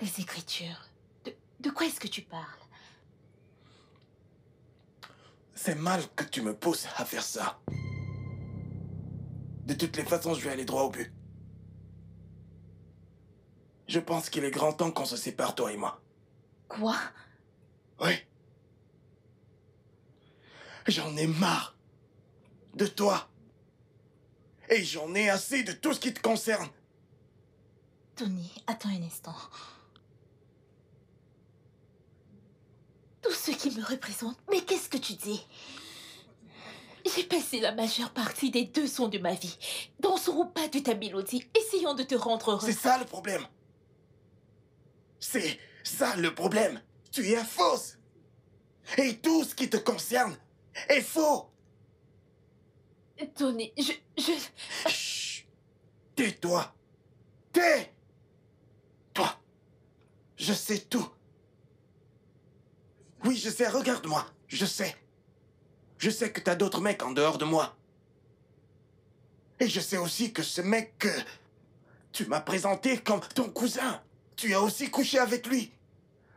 Les écritures. De quoi est-ce que tu parles? C'est mal que tu me pousses à faire ça. De toutes les façons, je vais aller droit au but. Je pense qu'il est grand temps qu'on se sépare, toi et moi. Quoi? Oui. J'en ai marre de toi. Et j'en ai assez de tout ce qui te concerne. Tony, attends un instant. Tout ce qui me représente, mais qu'est-ce que tu dis? J'ai passé la majeure partie des 2 sons de ma vie dans ce repas de ta mélodie, essayant de te rendre heureux. C'est ça le problème. C'est ça le problème. Tu es fausse. Et tout ce qui te concerne est faux. Tony, Chut. Tais-toi. Tais-toi. Je sais tout. Oui, je sais, regarde-moi. Je sais. Je sais que t'as d'autres mecs en dehors de moi. Et je sais aussi que ce mec que tu m'as présenté comme ton cousin, tu as aussi couché avec lui.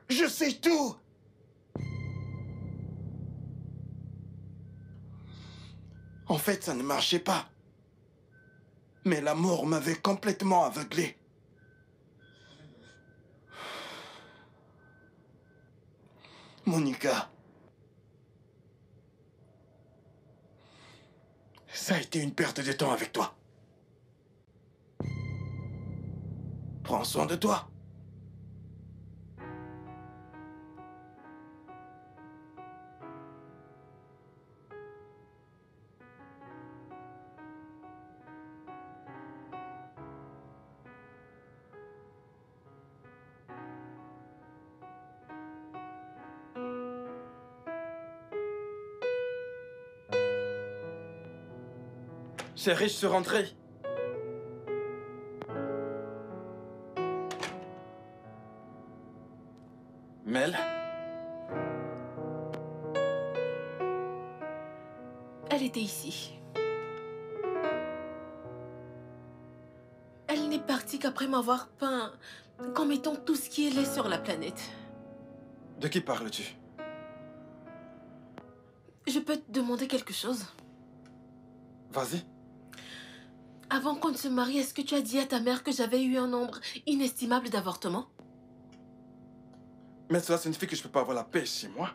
Je sais tout. En fait, ça ne marchait pas. Mais l'amour m'avait complètement aveuglé. Monica. Ça a été une perte de temps avec toi. Prends soin de toi. Chérie, je suis rentré. Mel? Elle était ici. Elle n'est partie qu'après m'avoir peint comme étant tout ce qui est laid sur la planète. De qui parles-tu? Je peux te demander quelque chose? Vas-y. Avant qu'on ne se marie, est-ce que tu as dit à ta mère que j'avais eu un nombre inestimable d'avortements? Mais cela signifie que je peux pas avoir la paix chez moi.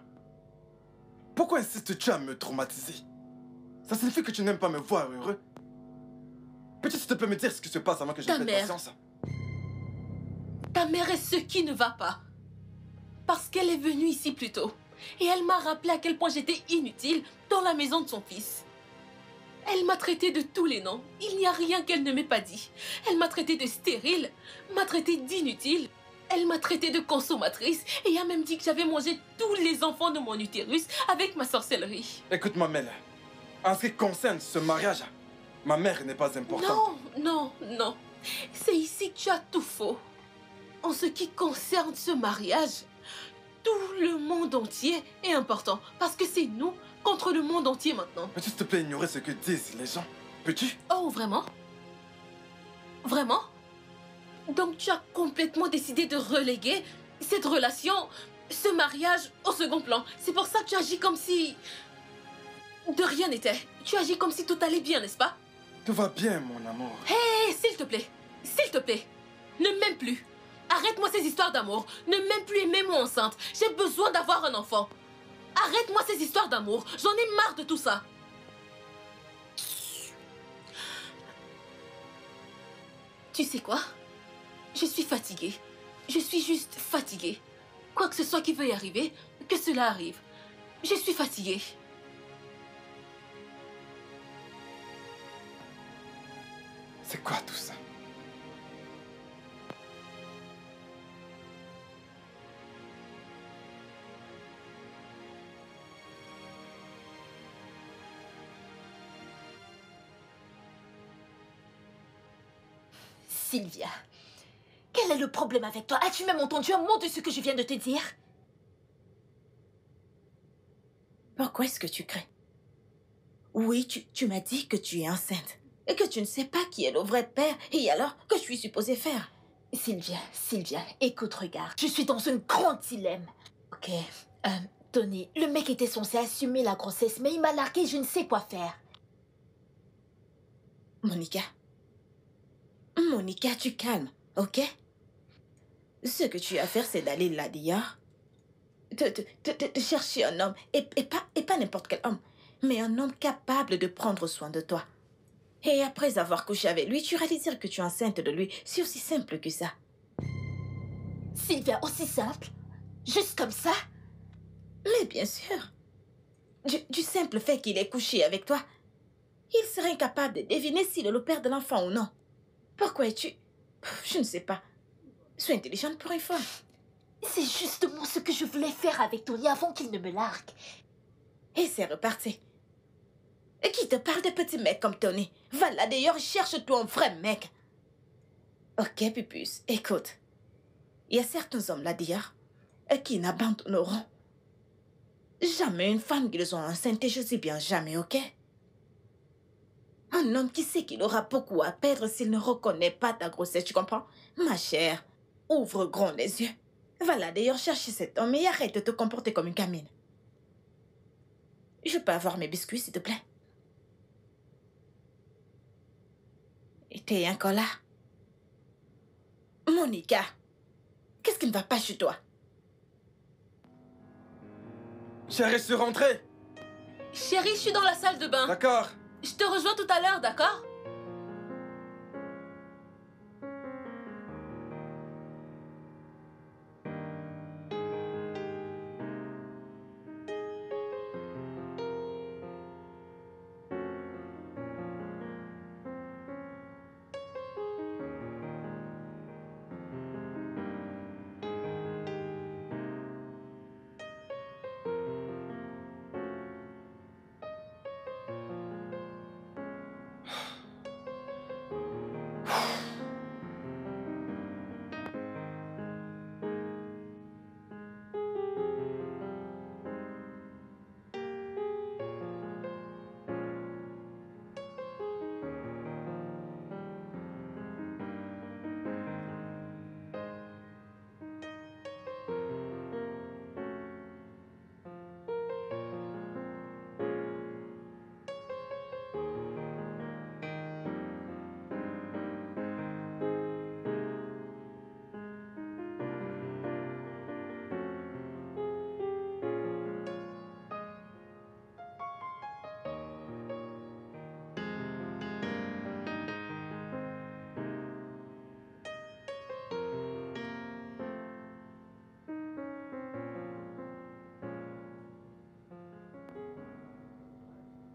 Pourquoi insistes-tu à me traumatiser? Ça signifie que tu n'aimes pas me voir heureux. Peux-tu s'il te plaît me dire ce qui se passe avant que je ne perde patience? Ta mère est ce qui ne va pas. Parce qu'elle est venue ici plus tôt. Et elle m'a rappelé à quel point j'étais inutile dans la maison de son fils. Elle m'a traité de tous les noms. Il n'y a rien qu'elle ne m'ait pas dit. Elle m'a traité de stérile, m'a traité d'inutile. Elle m'a traité de consommatrice et a même dit que j'avais mangé tous les enfants de mon utérus avec ma sorcellerie. Écoute-moi, Mel. En ce qui concerne ce mariage, ma mère n'est pas importante. Non. C'est ici que tu as tout faux. En ce qui concerne ce mariage, tout le monde entier est important. Parce que c'est nous contre le monde entier maintenant. Peux-tu s'il te plaît ignorer ce que disent les gens? Peux-tu? Oh, vraiment? Vraiment? Donc tu as complètement décidé de reléguer cette relation, ce mariage au second plan. C'est pour ça que tu agis comme si de rien n'était. Tu agis comme si tout allait bien, n'est-ce pas? Tout va bien, mon amour. Hé, s'il te plaît, ne m'aime plus. Arrête-moi ces histoires d'amour. Ne m'aime plus et mets-moi enceinte. J'ai besoin d'avoir un enfant. Arrête-moi ces histoires d'amour. J'en ai marre de tout ça. Tu sais quoi? Je suis fatiguée. Je suis juste fatiguée. Quoi que ce soit qui veuille arriver, que cela arrive. Je suis fatiguée. C'est quoi tout ça? Sylvia, quel est le problème avec toi? As-tu même entendu un mot de ce que je viens de te dire? Pourquoi est-ce que tu crains? Oui, tu m'as dit que tu es enceinte et que tu ne sais pas qui est le vrai père et alors que je suis supposée faire. Sylvia, écoute, regarde. Je suis dans un grand dilemme. Ok, Tony, le mec était censé assumer la grossesse, mais il m'a largué, je ne sais quoi faire. Monica, tu calmes, ok? Ce que tu as à faire, c'est d'aller là dehors, de chercher un homme, et pas n'importe quel homme, mais un homme capable de prendre soin de toi. Et après avoir couché avec lui, tu réalises que tu es enceinte de lui. C'est aussi simple que ça. Sylvia, aussi simple? Juste comme ça? Mais bien sûr. Du simple fait qu'il ait couché avec toi, il serait incapable de deviner s'il est le père de l'enfant ou non. Pourquoi es-tu... Je ne sais pas. Sois intelligente pour une fois. C'est justement ce que je voulais faire avec Tony avant qu'il ne me largue. Et c'est reparti. Et qui te parle de petits mecs comme Tony? Va là d'ailleurs, cherche-toi un vrai mec. Ok, Pupus, écoute. Il y a certains hommes là d'ailleurs qui n'abandonneront jamais une femme qu'ils ont enceinte, et je dis bien jamais, ok? Un homme qui sait qu'il aura beaucoup à perdre s'il ne reconnaît pas ta grossesse, tu comprends? Ma chère, ouvre grand les yeux. Va là d'ailleurs chercher cet homme et arrête de te comporter comme une gamine. Je peux avoir mes biscuits, s'il te plaît? Et t'es encore là? Monica, qu'est-ce qui ne va pas chez toi? Chérie, je suis rentré. Chérie, je suis dans la salle de bain. D'accord. Je te rejoins tout à l'heure, d'accord?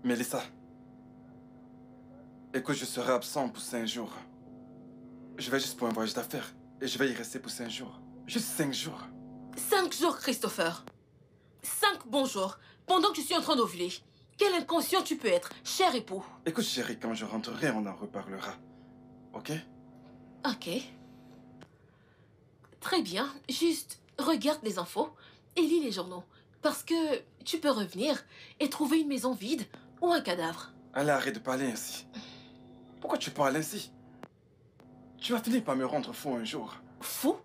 Mélissa, écoute, je serai absent pour 5 jours. Je vais juste pour un voyage d'affaires. Et je vais y rester pour 5 jours. Juste 5 jours. 5 jours, Christopher. 5 bons jours, pendant que je suis en train d'ovuler. Quel inconscient tu peux être, cher époux. Écoute, chérie, quand je rentrerai, on en reparlera. Ok? Ok. Très bien. Juste regarde les infos et lis les journaux. Parce que tu peux revenir et trouver une maison vide ou un cadavre. Allez, arrête de parler ainsi. Pourquoi tu parles ainsi? Tu vas finir par me rendre fou un jour. Fou?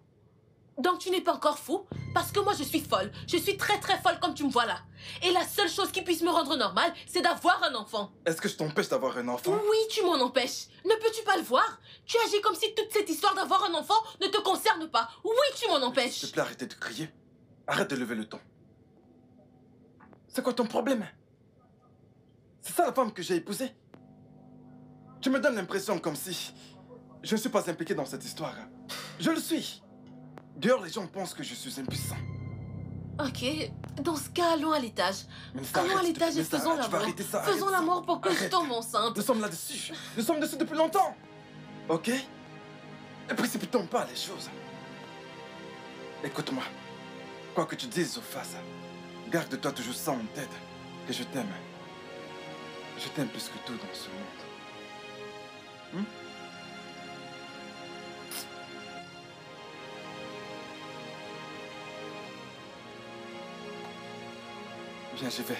Donc tu n'es pas encore fou? Parce que moi je suis folle. Je suis très très folle comme tu me vois là. Et la seule chose qui puisse me rendre normale, c'est d'avoir un enfant. Est-ce que je t'empêche d'avoir un enfant? Oui, tu m'en empêches. Ne peux-tu pas le voir? Tu agis comme si toute cette histoire d'avoir un enfant ne te concerne pas. Oui, tu m'en empêches. S'il te plaît, arrêtez de crier. Arrête de lever le ton. C'est quoi ton problème? C'est ça la femme que j'ai épousée? Tu me donnes l'impression comme si je ne suis pas impliqué dans cette histoire. Je le suis. D'ailleurs, les gens pensent que je suis impuissant. Ok, dans ce cas, allons à l'étage. Mais ça, Allons à arrête, l'étage et s'il te plaît, faisons tu vas l'amour. arrêter ça, Faisons arrête ça. l'amour pour que je Arrête. tombe enceinte. Nous sommes là-dessus. Nous sommes dessus depuis longtemps. Ok? Ne précipitons pas les choses. Écoute-moi. Quoi que tu dises ou fasses, garde-toi toujours ça en tête. Que je t'aime. Je t'aime plus que tout dans ce monde. Viens, j'y vais.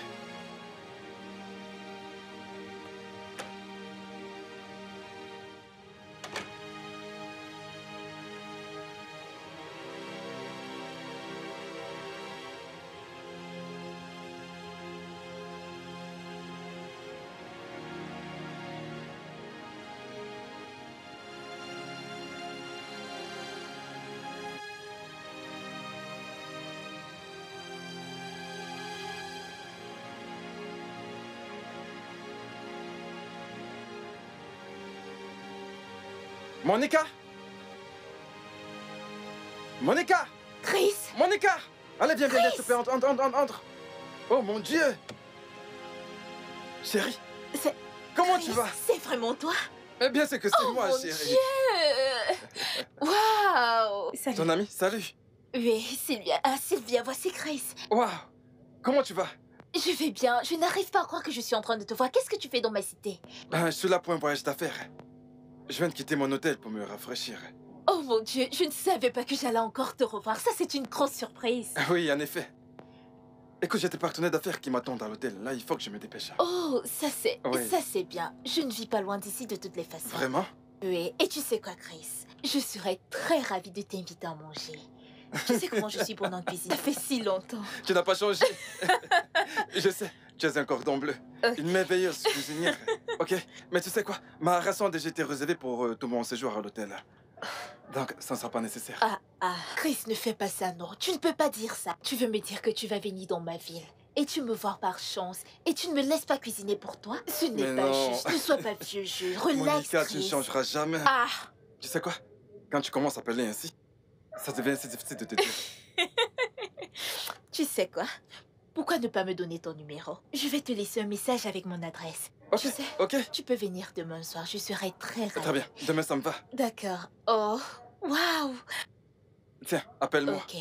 Monica? Monica? Chris! Monica! Allez, viens, viens, s'il te plaît, entre. Oh mon Dieu! Chérie, C'est... comment Chris, tu vas? c'est vraiment toi? Eh bien, c'est que c'est Oh moi, mon chérie. Dieu! Waouh! Salut. Ton ami, salut. Oui, Sylvia. Ah, Sylvia, voici Chris. Waouh! Comment tu vas? Je vais bien. Je n'arrive pas à croire que je suis en train de te voir. Qu'est-ce que tu fais dans ma cité? Je suis là pour un voyage d'affaires. Je viens de quitter mon hôtel pour me rafraîchir. Oh mon Dieu, je ne savais pas que j'allais encore te revoir. Ça, c'est une grosse surprise. Oui, en effet. Écoute, j'ai des partenaires d'affaires qui m'attendent à l'hôtel. Là, il faut que je me dépêche. Oh, ça Oui. c'est bien. Je ne vis pas loin d'ici de toutes les façons. Vraiment? Oui, et tu sais quoi, Chris? Je serais très ravie de t'inviter à manger. Tu sais comment je suis bonne en cuisine. Ça fait si longtemps. Tu n'as pas changé. Je sais, tu es un cordon bleu. Ok. Une merveilleuse cuisinière. Ok, mais tu sais quoi? Ma rançon a déjà été réservée pour tout mon séjour à l'hôtel. Donc, ça ne sera pas nécessaire. Chris, ne fais pas ça, non. Tu ne peux pas dire ça. Tu veux me dire que tu vas venir dans ma ville et tu me voir par chance et tu ne me laisses pas cuisiner pour toi? Ce n'est Mais pas non. juste. Ne sois pas vieux jeu. Relax, Monica, tu ne Chris. changeras jamais. Ah, Tu sais quoi? Quand tu commences à parler ainsi, ça devient assez difficile de te dire. tu sais quoi? Pourquoi ne pas me donner ton numéro? Je vais te laisser un message avec mon adresse. Ok, Tu sais, ok. tu peux venir demain soir. Je serai très ravie. Très bien, demain ça me va. D'accord. Oh, waouh. Tiens, appelle-moi. Ok,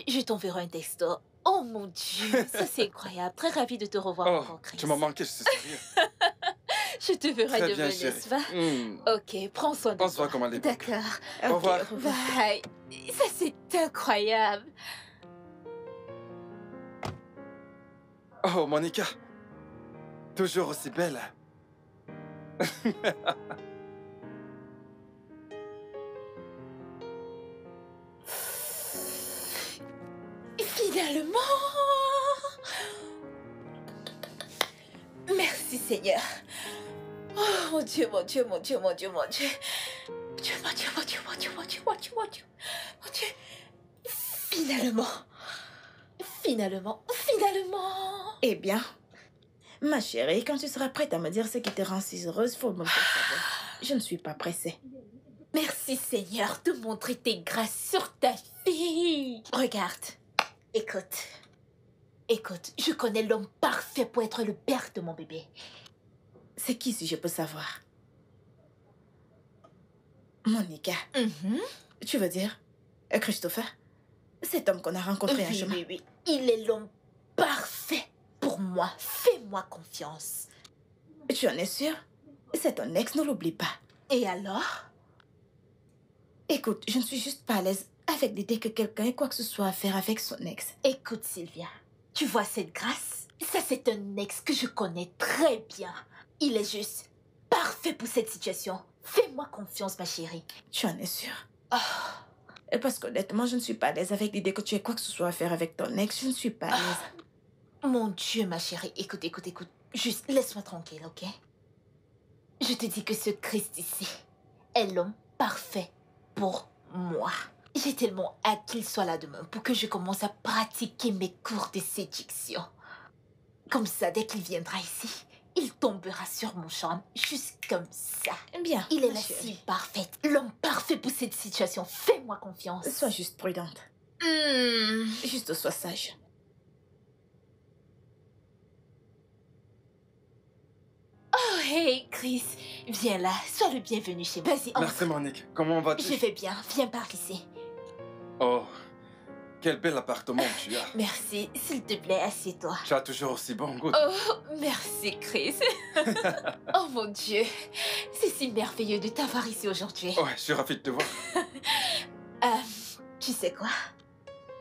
je t'enverrai un texto. Oh mon Dieu, ça c'est incroyable. Très ravie de te revoir Oh, encore, Chris. tu m'as manqué, je suis sérieux. Je te verrai Très demain, bien, chérie. n'est-ce pas? Ok, prends soin de On se voit toi. comme à l'époque. D'accord. Au revoir. Bye. Ça c'est incroyable. Oh, Monica. Toujours aussi belle. Finalement. Merci Seigneur. Oh mon Dieu, mon Dieu, mon Dieu, mon Dieu, mon Dieu. Mon Dieu, mon Dieu, mon Dieu, mon Dieu, mon Dieu, mon Dieu, mon Dieu. Mon Dieu. Finalement. Finalement. Eh bien, ma chérie, quand tu seras prête à me dire ce qui te rend si heureuse, faut me le faire savoir. Je ne suis pas pressée. Merci Seigneur de montrer tes grâces sur ta fille. Regarde. Écoute, je connais l'homme parfait pour être le père de mon bébé. C'est qui, si je peux savoir? Monica. Tu veux dire Christopher? Cet homme qu'on a rencontré en Oui, chemin. oui, oui. Il est l'homme parfait pour moi. Fais-moi confiance. Tu en es sûre? C'est ton ex, ne l'oublie pas. Et alors? Écoute, je ne suis juste pas à l'aise avec l'idée que quelqu'un ait quoi que ce soit à faire avec son ex. Écoute, Sylvia. Tu vois cette grâce? Ça, c'est un ex que je connais très bien. Il est juste parfait pour cette situation. Fais-moi confiance, ma chérie. Tu en es sûre? Oh. Et parce qu'honnêtement, je ne suis pas à l'aise avec l'idée que tu aies quoi que ce soit à faire avec ton ex. Je ne suis pas à l'aise. Mon Dieu, ma chérie. Écoute. Juste laisse-moi tranquille, ok? Je te dis que ce Christ ici est l'homme parfait pour moi. J'ai tellement hâte qu'il soit là demain pour que je commence à pratiquer mes cours de séduction. Comme ça, dès qu'il viendra ici, il tombera sur mon charme, juste comme ça. Bien. Il est ma la chérie. fille parfaite, l'homme parfait pour cette situation. Fais-moi confiance. Sois juste prudente. Juste sois sage. Oh, hey, Chris. Viens là, sois le bienvenu chez moi. Vas-y, entre. Merci, Monique. Comment vas-tu? Je vais bien, viens par ici. Oh, quel bel appartement tu as. Merci, s'il te plaît, assieds-toi. Tu as toujours aussi bon goût. Oh, merci, Chris. Oh mon Dieu, c'est si merveilleux de t'avoir ici aujourd'hui. Ouais, je suis ravi de te voir. Tu sais quoi?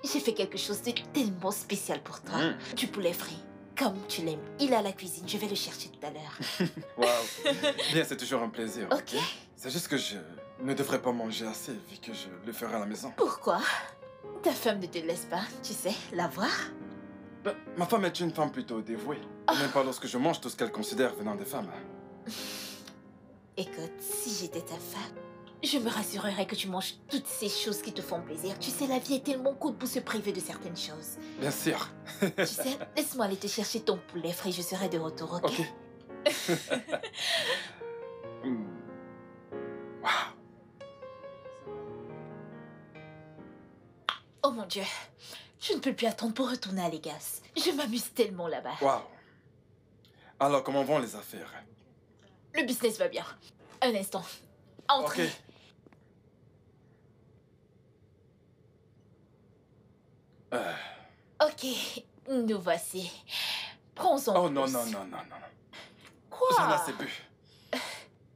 J'ai fait quelque chose de tellement spécial pour toi. Du poulet frit, comme tu l'aimes. Il est à la cuisine, je vais le chercher tout à l'heure. Waouh. Bien, c'est toujours un plaisir. Ok. C'est juste que je ne devrais pas manger assez vu que je le ferai à la maison. Pourquoi? Ta femme ne te laisse pas, tu sais, la voir? Ben, ma femme est une femme plutôt dévouée. Même pas lorsque je mange tout ce qu'elle considère venant des femmes. Écoute, si j'étais ta femme, je me rassurerais que tu manges toutes ces choses qui te font plaisir. Tu sais, la vie est tellement courte pour se priver de certaines choses. Bien sûr. Tu sais, laisse-moi aller te chercher ton poulet frit, je serai de retour, ok? Ok. Waouh. Oh mon Dieu. Je ne peux plus attendre pour retourner à Légas. Je m'amuse tellement là-bas. Waouh. Alors, comment vont les affaires? Le business va bien. Un instant. Entrez. Ok. Ok, nous voici. Prends-en Oh plus. non, non, non, non, non. Quoi? J'en ai assez bu.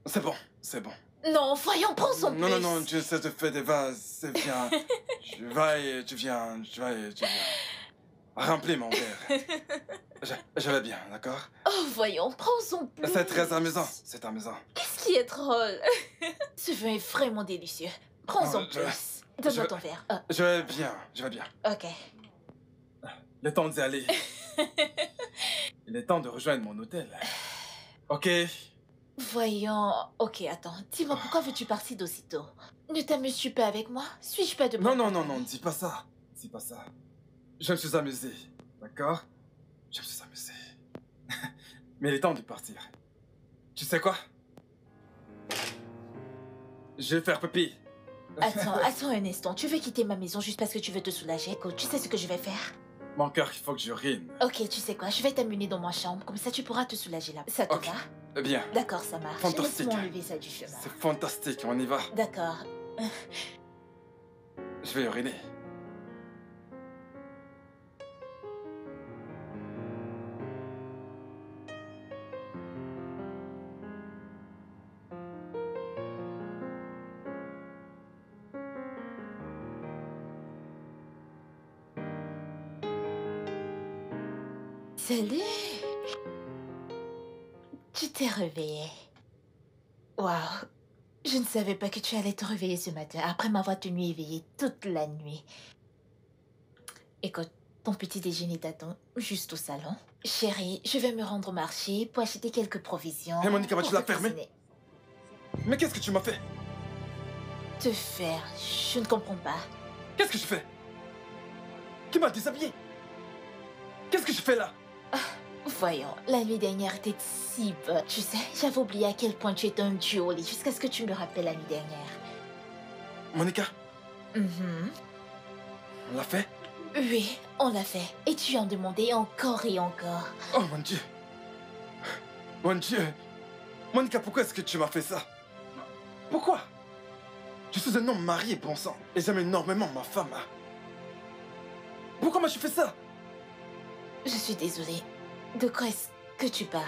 C'est bon, c'est bon. Non, voyons, prends-en plus. Non, non, non, tu sais, te fais des vases, c'est bien. Tu vas et tu viens, tu vas et tu viens. Remplis mon verre. Je vais bien, d'accord? Oh, voyons, prends-en plus. C'est très amusant, c'est amusant. Qu'est-ce qui est drôle? Ce vin est vraiment délicieux. Prends-en Oh, plus. Donne-moi je- ton verre. Ah, Je vais bien, je vais bien. ok. Le temps d'y aller. Il est temps de rejoindre mon hôtel. Ok. Voyons. Ok, attends. Dis-moi, pourquoi veux-tu partir d'aussitôt? Ne t'amuses-tu pas avec moi? Suis-je pas de Non, bonne non, non, compagnie? non, dis pas ça. Dis pas ça. Je me suis amusé, d'accord? Je me suis amusé. Mais il est temps de partir. Tu sais quoi? Je vais faire pipi. Attends un instant. Tu veux quitter ma maison juste parce que tu veux te soulager? Écoute, tu sais ce que je vais faire? Mon cœur, il faut que j'urine. Ok, tu sais quoi? Je vais t'amener dans ma chambre. Comme ça, tu pourras te soulager là. Ça te Ok. va? Bien, D'accord, ça marche. Fantastique. Laisse-moi enlever ça du chemin. c'est fantastique, on y va. D'accord. Je vais uriner. Salut! Tu t'es réveillé. Waouh! Je ne savais pas que tu allais te réveiller ce matin après m'avoir tenu éveillée toute la nuit. Écoute, ton petit déjeuner t'attend juste au salon. Chérie, je vais me rendre au marché pour acheter quelques provisions. Hé, Monica, vas-tu pour la te fermer? cuisiner. Mais qu'est-ce que tu m'as fait? Te faire? Je ne comprends pas. Qu'est-ce que je fais? Qui m'a déshabillé? Qu'est-ce que je fais là? Voyons, la nuit dernière était si bonne. Tu sais, j'avais oublié à quel point tu étais un dieu au lit jusqu'à ce que tu me rappelles la nuit dernière. Monica, Mhm. on l'a fait? Oui, on l'a fait. Et tu en demandais encore et encore. Oh mon Dieu! Mon Dieu! Monica, pourquoi est-ce que tu m'as fait ça? Pourquoi? Je suis un homme marié, bon sang, et j'aime énormément ma femme. Hein. Pourquoi m'as-tu fait ça? Je suis désolée. De quoi est-ce que tu parles?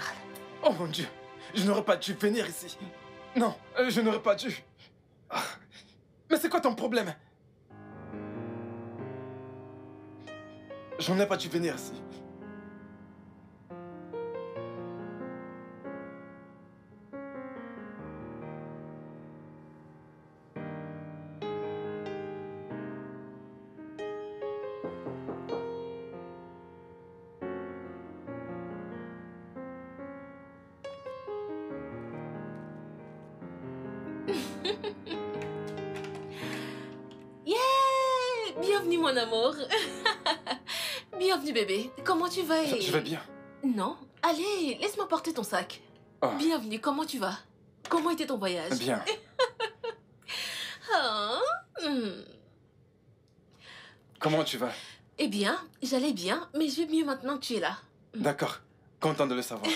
Oh mon Dieu! Je n'aurais pas dû venir ici. Non, je n'aurais pas dû. Ah. Mais c'est quoi ton problème? J'en ai pas dû venir ici. Yeah! Bienvenue, mon amour. Bienvenue, bébé. Comment tu vas? Je vais bien. Non. Allez, laisse-moi porter ton sac. Oh, Bienvenue, comment tu vas? Comment était ton voyage? bien. Ah, hmm. Comment tu vas? Eh bien, j'allais bien, mais je vais mieux maintenant que tu es là. D'accord. Content de le savoir.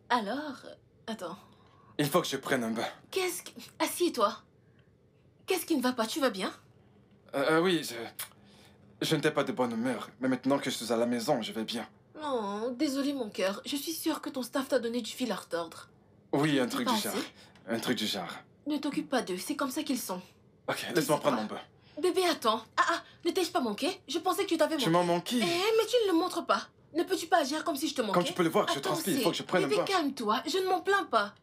Alors, attends. Il faut que je prenne un bain. Qu'est-ce que... Assieds-toi. Qu'est-ce qui ne va pas? Tu vas bien? Oui, je n'étais pas de bonne humeur, mais maintenant que je suis à la maison, je vais bien. Oh, désolé mon cœur. Je suis sûre que ton staff t'a donné du fil à retordre. Oui, un T'es truc pas du genre. assez? Un truc du genre. Ne t'occupe pas d'eux, c'est comme ça qu'ils sont. Ok, laisse-moi sais prendre quoi? mon bain. Bébé, attends. Ah, ne t'ai-je pas manqué? Je pensais que tu t'avais Tu manqué. m'as manqué. Eh, mais tu ne le montres pas. Ne peux-tu pas agir comme si je te manquais? Comme tu peux le voir, je Attends, transpire, il c'est- faut que je prenne un Bébé, bain. calme-toi, je ne m'en plains pas.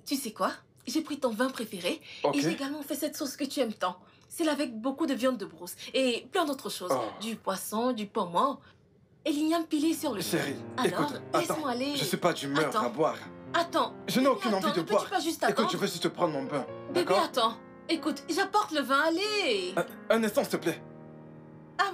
Tu sais quoi? J'ai pris ton vin préféré Ok. et j'ai également fait cette sauce que tu aimes tant. C'est avec beaucoup de viande de brousse et plein d'autres choses. Oh. Du poisson, du pommon et l'igname pilé sur le Chérie, Alors, écoute, attends. laisse-moi aller. Je suis pas d'humeur Attends. à boire. Attends. Je n'ai Bébé, aucune envie attends, de ne peux-tu boire. pas juste Écoute, attendre? je veux juste prendre mon bain. Bébé, D'accord? attends. Écoute, j'apporte le vin, allez. Un instant, s'il te plaît. Ah,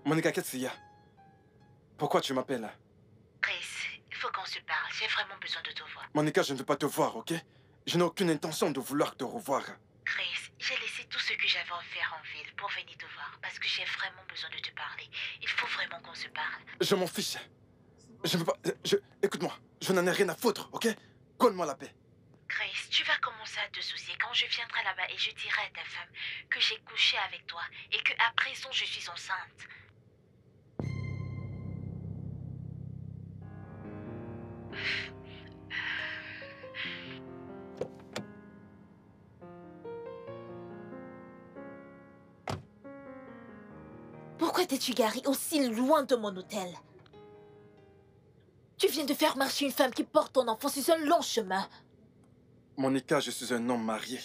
Monica, qu'est-ce qu'il y a? Pourquoi tu m'appelles? Chris, il faut qu'on se parle. J'ai vraiment besoin de te voir. Monica, je ne veux pas te voir, ok? Je n'ai aucune intention de vouloir te revoir. Chris, j'ai laissé tout ce que j'avais à faire en ville pour venir te voir parce que j'ai vraiment besoin de te parler. Il faut vraiment qu'on se parle. Je m'en fiche. Je ne veux pas... Écoute-moi, je n'en ai rien à foutre, ok? Colle-moi la paix. Chris, tu vas commencer à te soucier quand je viendrai là-bas et je dirai à ta femme que j'ai couché avec toi et que à présent je suis enceinte. Pourquoi t'es-tu garé aussi loin de mon hôtel? Tu viens de faire marcher une femme qui porte ton enfant sur un long chemin. Monica, je suis un homme marié.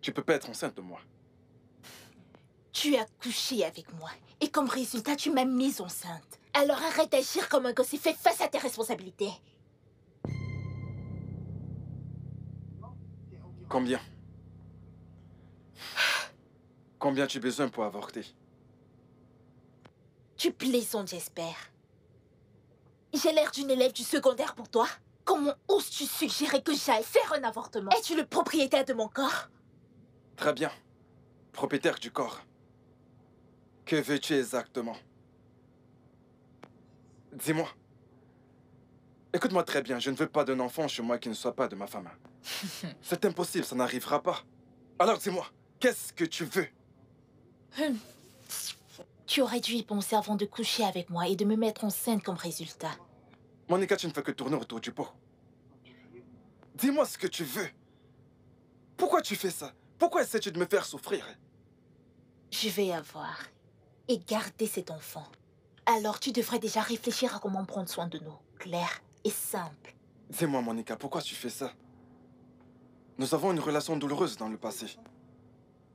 Tu peux pas être enceinte de moi. Tu as couché avec moi. Et comme résultat, tu m'as mise enceinte. Alors arrête d'agir comme un gosse et fais face à tes responsabilités. Combien? Combien tu as besoin pour avorter? Tu plaisantes, j'espère. J'ai l'air d'une élève du secondaire pour toi? Comment oses-tu suggérer que j'aille faire un avortement? Es-tu le propriétaire de mon corps? Très bien. Propriétaire du corps. Que veux-tu exactement? Dis-moi. Écoute-moi très bien, je ne veux pas d'un enfant chez moi qui ne soit pas de ma femme. C'est impossible, ça n'arrivera pas. Alors dis-moi, qu'est-ce que tu veux? Tu aurais dû y penser avant de coucher avec moi et de me mettre enceinte comme résultat. Monica, tu ne fais que tourner autour du pot. Dis-moi ce que tu veux. Pourquoi tu fais ça? Pourquoi essaies-tu de me faire souffrir? Je vais avoir et garder cet enfant. Alors tu devrais déjà réfléchir à comment prendre soin de nous. Clair et simple. Dis-moi, Monica, pourquoi tu fais ça? Nous avons une relation douloureuse dans le passé.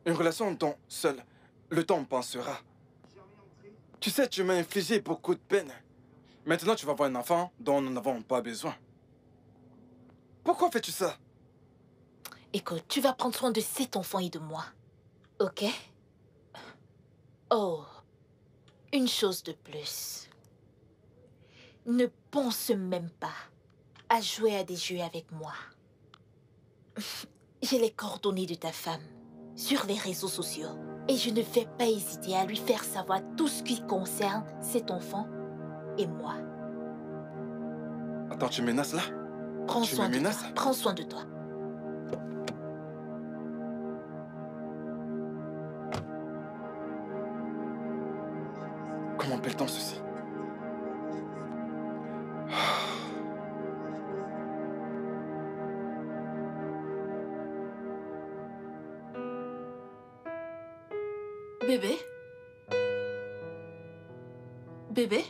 Une relation dont seul le temps pensera. Tu sais, tu m'as infligé beaucoup de peine. Maintenant, tu vas avoir un enfant dont nous n'avons pas besoin. Pourquoi fais-tu ça? Écoute, tu vas prendre soin de cet enfant et de moi. Ok? Oh, une chose de plus. Ne pense même pas à jouer à des jeux avec moi. J'ai les coordonnées de ta femme sur les réseaux sociaux. Et je ne vais pas hésiter à lui faire savoir tout ce qui concerne cet enfant et moi. Attends, tu menaces là? Prends Tu soin me de toi. menaces? Prends soin de toi. Comment appelle-t-on ceci? Bébé? Bébé?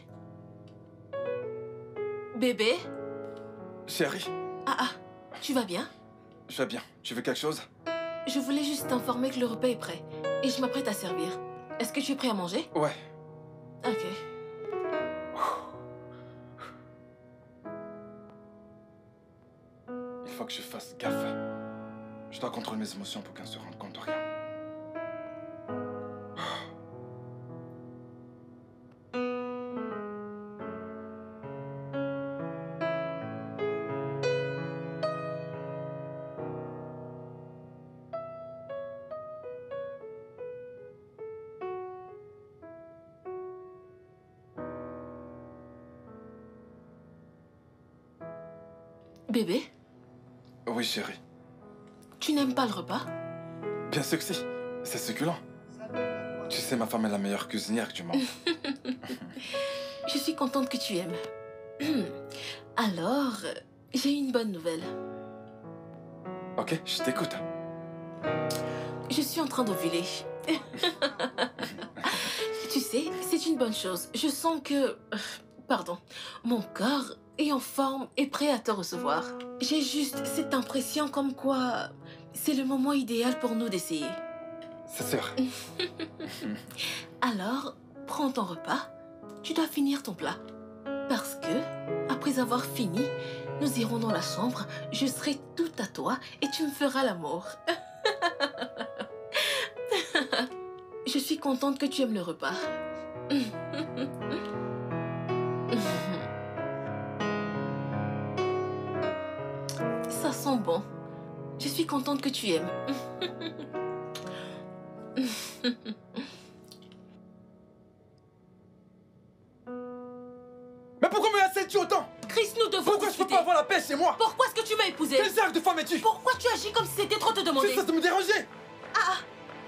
Bébé? Chérie, Ah, tu vas bien? je vais bien. Tu veux quelque chose? Je voulais juste t'informer que le repas est prêt et je m'apprête à servir. Est-ce que tu es prêt à manger? Ouais. Ok. Il faut que je fasse gaffe. Je dois contrôler mes émotions pour qu'elle ne se rende compte de rien. Bébé, Oui, chérie. tu n'aimes pas le repas? Bien sûr que si. C'est succulent. Tu sais, ma femme est la meilleure cuisinière du monde. Je suis contente que tu aimes. Alors, j'ai une bonne nouvelle. Ok, je t'écoute. Je suis en train d'ovuler. Tu sais, c'est une bonne chose. Je sens que... Pardon. Mon corps est en forme et prêt à te recevoir. J'ai juste cette impression comme quoi... C'est le moment idéal pour nous d'essayer. C'est sûr. Alors, prends ton repas. Tu dois finir ton plat. Parce que, après avoir fini, nous irons dans la chambre, je serai tout à toi et tu me feras l'amour. Je suis contente que tu aimes le repas. Ça sent bon. Je suis contente que tu aimes. Mais pourquoi me harcèles-tu autant? Chris, nous devons Pourquoi je peux discuter. pas avoir la paix chez moi? Pourquoi est-ce que tu m'as épousé? Quel genre de femme es-tu? Pourquoi tu agis comme si c'était trop te demander? Tu cesses de me déranger. Ah,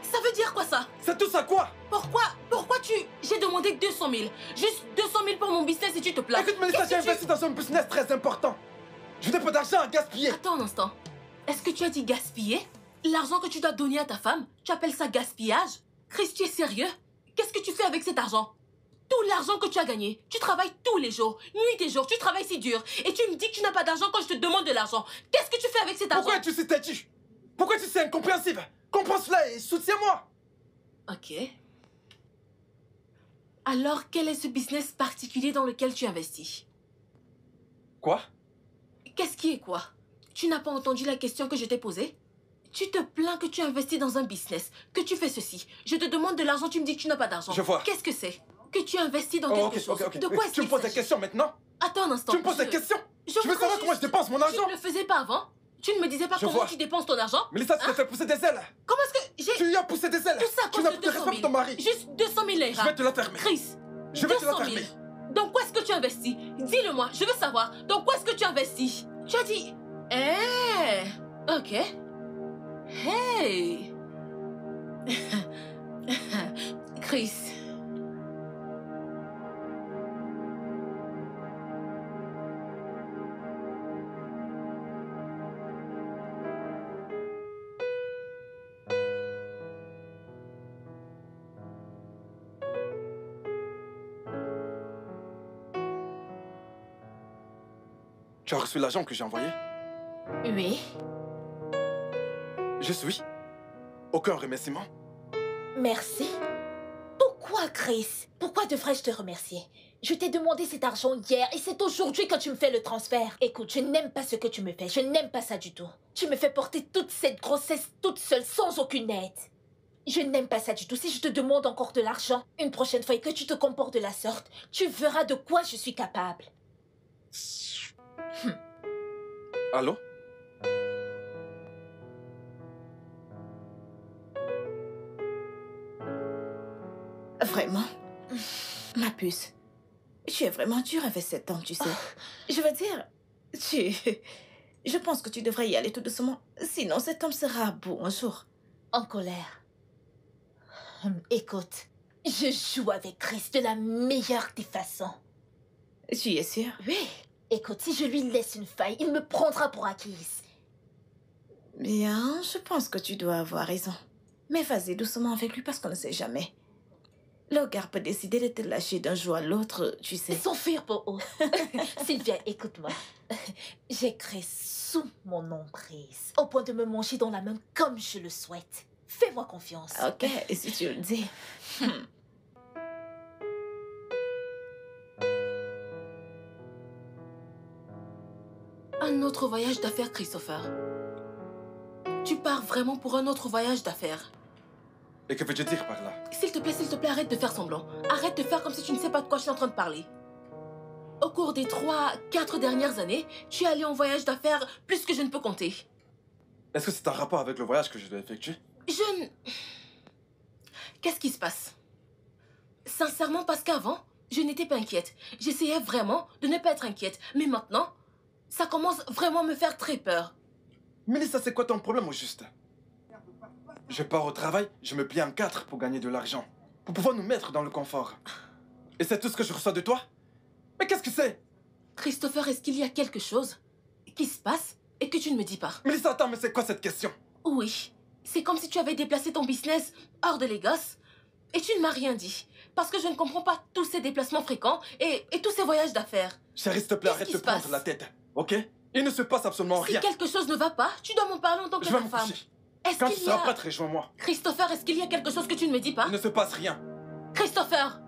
ça veut dire quoi ça? C'est tout ça quoi? Pourquoi tu... J'ai demandé 200 000. Juste 200 000 pour mon business et tu te plains. Écoute Mélissa, j'ai Qu'est-ce que investi dans un business très important. Je n'ai pas d'argent à gaspiller. Attends un instant. Est-ce que tu as dit gaspiller? L'argent que tu dois donner à ta femme, tu appelles ça gaspillage? Chris, tu es sérieux? Qu'est-ce que tu fais avec cet argent? Tout l'argent que tu as gagné, tu travailles tous les jours, nuit et jour, tu travailles si dur. Et tu me dis que tu n'as pas d'argent quand je te demande de l'argent. Qu'est-ce que tu fais avec cet argent? Pourquoi es-tu si têtu? Pourquoi tu es si incompréhensible? Comprends cela et soutiens-moi. Ok. Alors, quel est ce business particulier dans lequel tu investis? Quoi? Qu'est-ce qui est quoi? Tu n'as pas entendu la question que je t'ai posée? Tu te plains que tu investis dans un business, que tu fais ceci. Je te demande de l'argent, tu me dis que tu n'as pas d'argent. Je vois. Qu'est-ce que c'est? Que tu investis dans Oh, quelque chose. ok. De quoi est-ce Tu me qu'il poses des s'agit? questions maintenant? Attends un instant. Tu me poses des questions? je Tu veux ferai savoir comment je juste- dépense mon argent? Tu ne le faisais pas avant? Tu ne me disais pas Je comment vois. tu dépenses ton argent? Mélissa, tu t'es fait pousser des ailes. Comment est-ce que j'ai... Tu lui as poussé des ailes. Tout ça à Tu cause n'as de plus de 200 respect 000. pour ton mari. Juste 200 000 Je lira. vais te la fermer. Chris, Je vais te la 200 000. fermer. Dans quoi est-ce que tu investis? Dis-le-moi, je veux savoir. Dans quoi est-ce que tu investis? Tu as dit... Ok. Hey. Chris. Tu as reçu l'argent que j'ai envoyé? Oui. Je suis. Aucun remerciement. Merci. Pourquoi, Chris? Pourquoi devrais-je te remercier? Je t'ai demandé cet argent hier et c'est aujourd'hui que tu me fais le transfert. Écoute, je n'aime pas ce que tu me fais. Je n'aime pas ça du tout. Tu me fais porter toute cette grossesse toute seule, sans aucune aide. Je n'aime pas ça du tout. Si je te demande encore de l'argent, une prochaine fois et que tu te comportes de la sorte, tu verras de quoi je suis capable. Allô? Vraiment? Ma puce, tu es vraiment dure avec cet homme, tu sais. Je veux dire, je pense que tu devrais y aller tout doucement. Sinon, cet homme sera à bout un jour. En colère. Écoute, je joue avec Chris de la meilleure des façons. Tu es sûre? Oui. Écoute, si je lui laisse une faille, il me prendra pour acquise. Bien, je pense que tu dois avoir raison. Mais vas-y doucement avec lui parce qu'on ne sait jamais. Le gars peut décider de te lâcher d'un jour à l'autre, tu sais. S'enfuir pour eux. Sylvia, écoute-moi. J'ai Chris sous mon emprise, au point de me manger dans la main comme je le souhaite. Fais-moi confiance. Ok, si tu le dis. Un autre voyage d'affaires, Christopher. Tu pars vraiment pour un autre voyage d'affaires. Et que veux-tu dire par là? S'il te plaît, arrête de faire semblant. Arrête de faire comme si tu ne sais pas de quoi je suis en train de parler. Au cours des 3-4 dernières années, tu es allé en voyage d'affaires plus que je ne peux compter. Est-ce que c'est un rapport avec le voyage que je dois effectuer? Je ne... Qu'est-ce qui se passe? Sincèrement, parce qu'avant, je n'étais pas inquiète. J'essayais vraiment de ne pas être inquiète. Mais maintenant, ça commence vraiment à me faire très peur. Mélissa, c'est quoi ton problème au juste? Je pars au travail, je me plie en 4 pour gagner de l'argent. Pour pouvoir nous mettre dans le confort. Et c'est tout ce que je reçois de toi? Mais qu'est-ce que c'est? Christopher, est-ce qu'il y a quelque chose qui se passe et que tu ne me dis pas? Mélissa, attends, mais c'est quoi cette question? Oui, c'est comme si tu avais déplacé ton business hors de Lagos et tu ne m'as rien dit. Parce que je ne comprends pas tous ces déplacements fréquents et tous ces voyages d'affaires. Chérie, s'il te plaît, Qu'est-ce arrête qui de se prendre passe? la tête, ok? Il ne se passe absolument Si rien. quelque chose ne va pas, tu dois m'en parler en tant que Je vais ta me femme. coucher. Est-ce Quand tu qu'il y seras a... prête, rejoins-moi. Christopher, est-ce qu'il y a quelque chose que tu ne me dis pas? Il ne se passe rien. Christopher!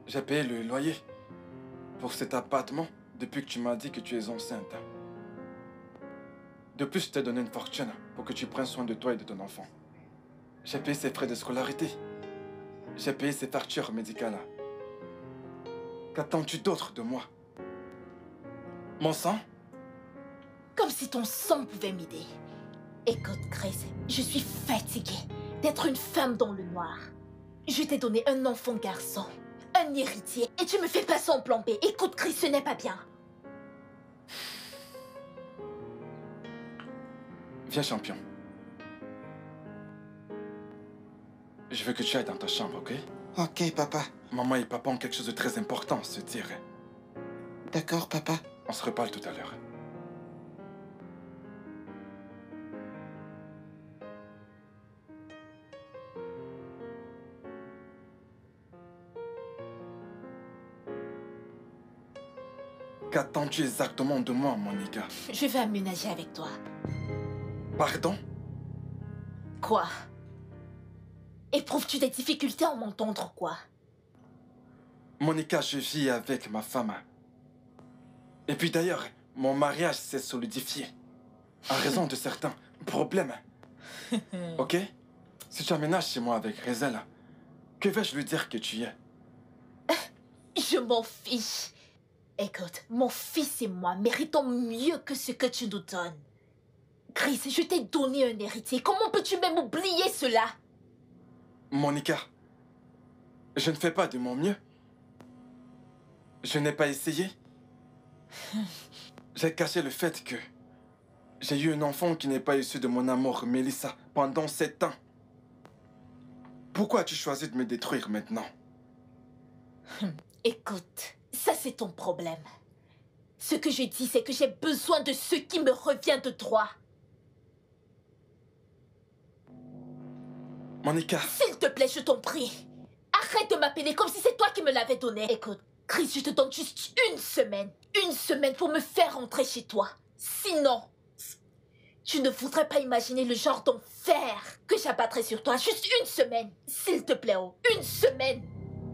J'ai payé le loyer pour cet appartement depuis que tu m'as dit que tu es enceinte. De plus, je t'ai donné une fortune pour que tu prennes soin de toi et de ton enfant. J'ai payé ses frais de scolarité. J'ai payé ses factures médicales. Qu'attends-tu d'autre de moi? Mon sang? Comme si ton sang pouvait m'aider. Écoute, Chris, je suis fatiguée d'être une femme dans le noir. Je t'ai donné un enfant garçon, un héritier, et tu me fais passer en plan B. Écoute, Chris, ce n'est pas bien. Viens, champion. Je veux que tu ailles dans ta chambre, ok? Ok, papa. Maman et papa ont quelque chose de très important à se dire. D'accord, papa. On se reparle tout à l'heure. Qu'attends-tu exactement de moi, Monica? Je vais aménager avec toi. Pardon? Quoi? Éprouves-tu des difficultés à m'entendre, quoi? Monica, je vis avec ma femme. Et puis d'ailleurs, mon mariage s'est solidifié. En raison de certains problèmes. Ok? Si tu aménages chez moi avec Rezel, que vais-je lui dire que tu es? Je m'en fiche. Écoute, mon fils et moi méritons mieux que ce que tu nous donnes. Chris, je t'ai donné un héritier. Comment peux-tu même oublier cela? Monica, je ne fais pas de mon mieux. Je n'ai pas essayé. J'ai caché le fait que j'ai eu un enfant qui n'est pas issu de mon amour, Melissa, pendant 7 ans. Pourquoi as-tu choisi de me détruire maintenant? Écoute, ça c'est ton problème. Ce que je dis, c'est que j'ai besoin de ce qui me revient de droit. Monica, S'il te plaît, je t'en prie. Arrête de m'appeler comme si c'est toi qui me l'avais donné. Écoute, Chris, je te donne juste une semaine. Une semaine pour me faire rentrer chez toi. Sinon, tu ne voudrais pas imaginer le genre d'enfer que j'abattrais sur toi. Juste une semaine. S'il te plaît, oh. Une semaine.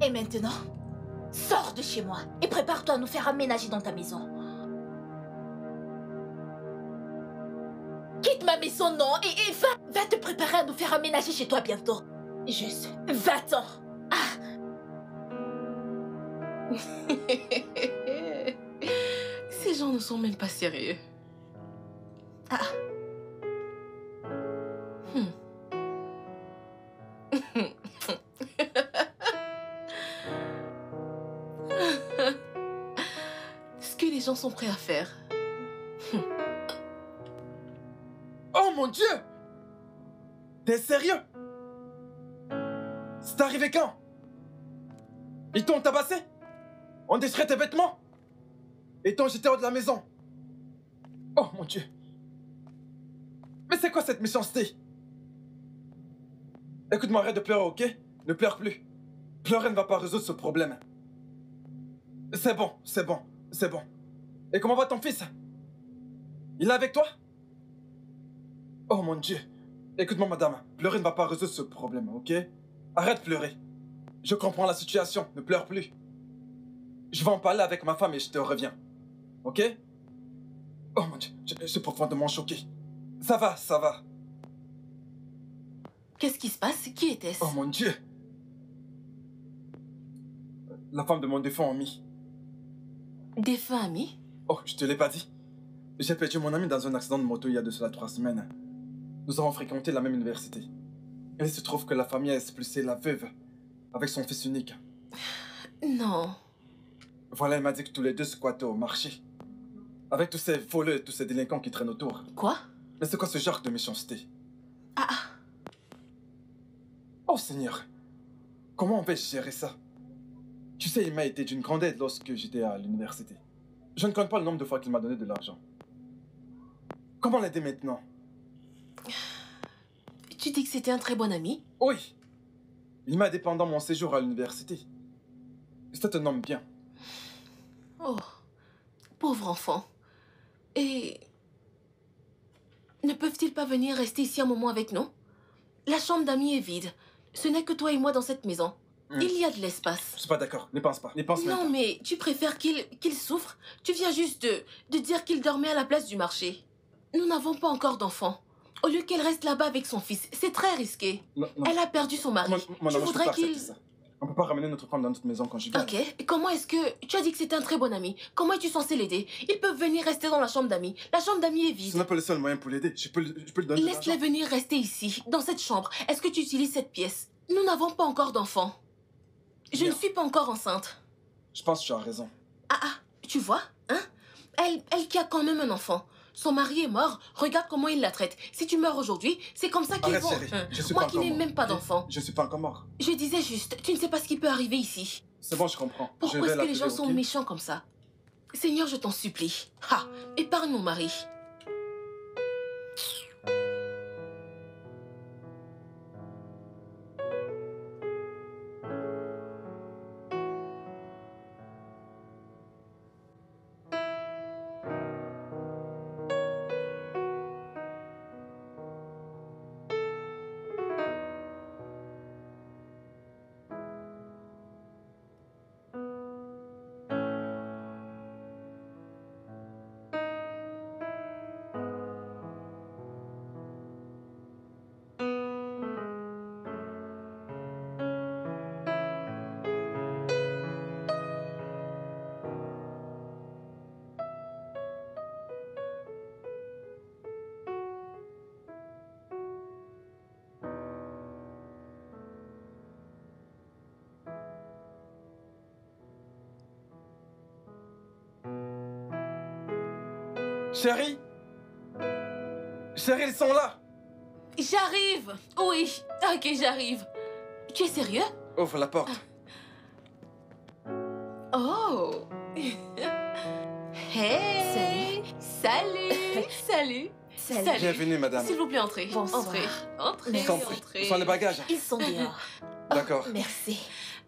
Et maintenant, sors de chez moi et prépare-toi à nous faire aménager dans ta maison. Quitte ma maison, non, et va te préparer à nous faire aménager chez toi bientôt. Juste, va-t'en. Ah. Ces gens ne sont même pas sérieux. Ah. Ce que les gens sont prêts à faire. oh mon Dieu! T'es sérieux? C'est arrivé quand? Ils t'ont tabassé? On déchirait tes vêtements? Ils t'ont jeté hors de la maison? Oh mon Dieu! Mais c'est quoi cette méchanceté? Écoute-moi, arrête de pleurer, ok? Ne pleure plus. Pleurer ne va pas résoudre ce problème. C'est bon, c'est bon, c'est bon. Et comment va ton fils? Il est avec toi? Oh mon Dieu. Écoute-moi, madame. Pleurer ne va pas résoudre ce problème, ok? Arrête de pleurer. Je comprends la situation. Ne pleure plus. Je vais en parler avec ma femme et je te reviens. Ok? Oh mon Dieu, je suis profondément choqué. Ça va, ça va. Qu'est-ce qui se passe? Qui était-ce? Oh mon Dieu. La femme de mon défunt ami. Défunt ami? Oh, je te l'ai pas dit. J'ai perdu mon ami dans un accident de moto il y a de cela 3 semaines. Nous avons fréquenté la même université. Et il se trouve que la famille a expulsé la veuve avec son fils unique. Non. Voilà, elle m'a dit que tous les deux squattaient au marché. Avec tous ces voleurs et tous ces délinquants qui traînent autour. Quoi? Mais c'est quoi ce genre de méchanceté? Ah. Oh Seigneur, comment on va gérer ça? Tu sais, il m'a été d'une grande aide lorsque j'étais à l'université. Je ne compte pas le nombre de fois qu'il m'a donné de l'argent. Comment l'aider maintenant? Tu dis que c'était un très bon ami? Oui. Il m'a aidé pendant mon séjour à l'université. C'était un homme bien. Oh, pauvre enfant. Et... ne peuvent-ils pas venir rester ici un moment avec nous? La chambre d'amis est vide. Ce n'est que toi et moi dans cette maison. Il y a de l'espace. Je suis pas d'accord. N'y pense pas. N'y pense même Non, pas. mais tu préfères qu'il souffre? Tu viens juste de dire qu'il dormait à la place du marché. nous n'avons pas encore d'enfant. Au lieu qu'elle reste là-bas avec son fils, c'est très risqué. Non, non. Elle a perdu son mari. Mon Tu amour, je peux voudrais pas qu'il... accepter ça. On peut pas ramener notre femme dans notre maison conjugale. Ok, et comment est-ce que... Tu as dit que c'était un très bon ami. Comment es-tu censé l'aider? Ils peuvent venir rester dans la chambre d'amis. La chambre d'amis est Ce vide. n'est pas le seul moyen pour l'aider. Je peux lui donner de Laisse-les l'argent. venir rester ici, dans cette chambre. Est-ce que tu utilises cette pièce? Nous n'avons pas encore d'enfant. Je ne Bien. suis pas encore enceinte. Je pense que tu as raison. Ah, tu vois, hein? Elle qui a quand même un enfant. Son mari est mort, regarde comment il la traite. Si tu meurs aujourd'hui, c'est comme ça qu'ils Arrête, vont... chérie. Je suis Moi pas qui encore n'ai mort. même pas d'enfant. Je suis pas encore mort. Je disais juste, tu ne sais pas ce qui peut arriver ici. C'est bon, je comprends. Je Pourquoi vais est-ce que les l'appeler, gens sont ok? méchants comme ça? Seigneur, je t'en supplie. Ah, épargne mon mari. Chérie! Chérie, ils sont là! J'arrive. Oui, ok, j'arrive. Tu es sérieux? Ouvre la porte. Oh. Hey. Salut. Salut. Salut. Bienvenue, madame. S'il vous plaît, entrez. Bonsoir. Entrez. Entrez. Je t'en prie. Entrez. Où sont les bagages? Ils sont dehors. D'accord. Merci.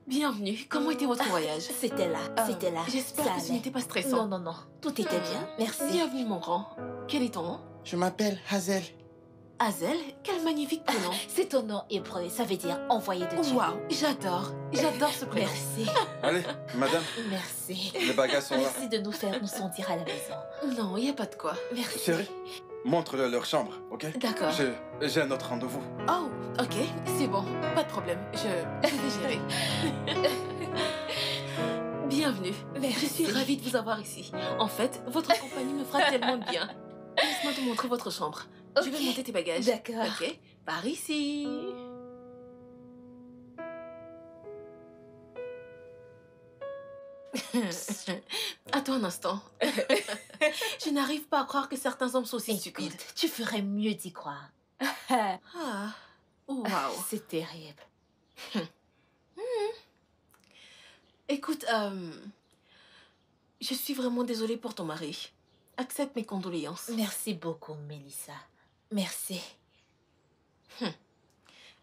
Bienvenue. Comment était votre voyage? C'était là. C'était là. J'espère Ça que ce allait. n'était pas Non, stressant. non, non. Tout était bien. Merci. Bienvenue, mon grand. Quel est ton nom? Je m'appelle Hazel. Hazel? Quel magnifique prénom. C'est ton nom hébreu. Ça veut dire envoyé de Dieu. Waouh, j'adore. J'adore ce prénom. Merci. Allez, madame, Merci. les bagages sont là. Merci de nous faire nous sentir à la maison. Non, il n'y a pas de quoi. Merci. Chérie, montre-leur leur chambre, ok? D'accord. J'ai un autre rendez-vous. Oh, ok, c'est bon. Pas de problème. Je vais gérer. Bienvenue. Merci. Je suis ravie de vous avoir ici. En fait, votre compagnie me fera tellement de bien. Laisse-moi te montrer votre chambre. Je vais Ok. monter tes bagages. D'accord. Ok, par ici. Attends un instant. Je n'arrive pas à croire que certains hommes sont aussi stupides. Écoute, tu ferais mieux d'y croire. Ah, waouh. C'est terrible. Écoute, je suis vraiment désolée pour ton mari. Accepte mes condoléances. Merci beaucoup, Mélissa. Merci.